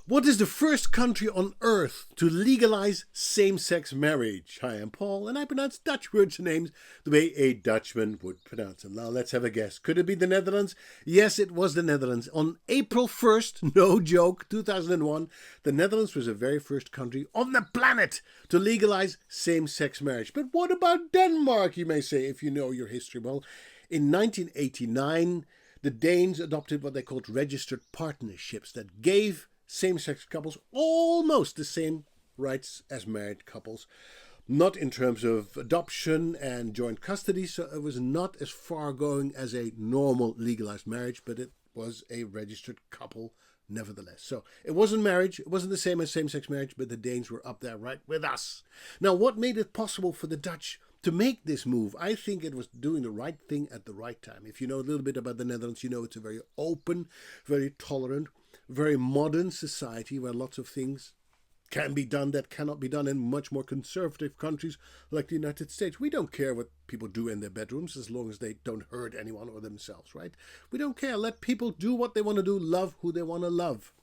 What is the first country on earth to legalize same-sex marriage? Hi, I'm Paul, and I pronounce Dutch words and names the way a Dutchman would pronounce them. Now, let's have a guess. Could it be the Netherlands? Yes, it was the Netherlands. On April 1st, no joke, 2001, the Netherlands was the very first country on the planet to legalize same-sex marriage. But what about Denmark, you may say, if you know your history? Well, in 1989, the Danes adopted what they called registered partnerships that gave same-sex couples almost the same rights as married couples. Not in terms of adoption and joint custody, so it was not as far going as a normal legalized marriage, but it was a registered couple nevertheless. So it wasn't marriage, it wasn't the same as same-sex marriage, but the Danes were up there right with us. Now, what made it possible for the Dutch to make this move? I think it was doing the right thing at the right time. If you know a little bit about the Netherlands, you know it's a very open, very tolerant, very modern society where lots of things can be done that cannot be done in much more conservative countries like the United States. We don't care what people do in their bedrooms as long as they don't hurt anyone or themselves, right? We don't care. Let people do what they want to do, love who they want to love.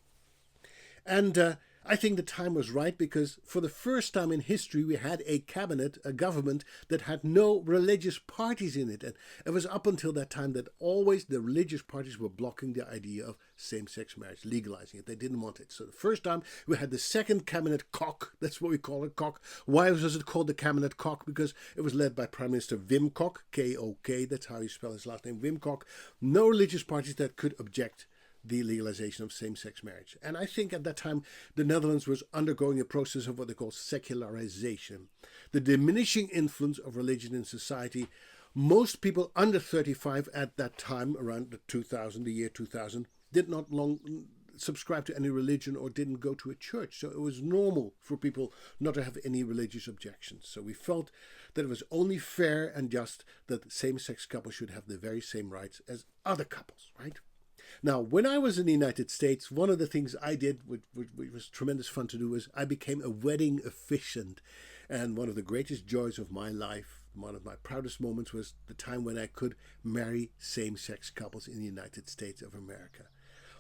And I think the time was right because for the first time in history we had a cabinet, a government that had no religious parties in it. And it was up until that time that always the religious parties were blocking the idea of same-sex marriage, legalizing it. They didn't want it. So the first time we had the second cabinet cock, that's what we call it, cock. Why was it called the cabinet cock? Because it was led by Prime Minister Wim Kok, K-O-K, that's how you spell his last name, Wim Kok. No religious parties that could object the legalization of same-sex marriage. And I think at that time the Netherlands was undergoing a process of what they call secularization, the diminishing influence of religion in society. Most people under 35 at that time, around the year 2000, did not long subscribe to any religion or didn't go to a church. So it was normal for people not to have any religious objections. So we felt that it was only fair and just that same-sex couples should have the very same rights as other couples, right? Now, when I was in the United States, one of the things I did, which was tremendous fun to do, was I became a wedding officiant. And one of the greatest joys of my life, one of my proudest moments, was the time when I could marry same-sex couples in the United States of America.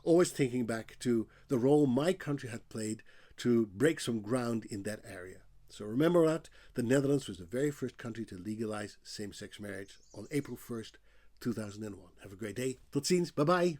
Always thinking back to the role my country had played to break some ground in that area. So remember that the Netherlands was the very first country to legalize same-sex marriage on April 1st, 2001. Have a great day. Tot ziens. Bye-bye.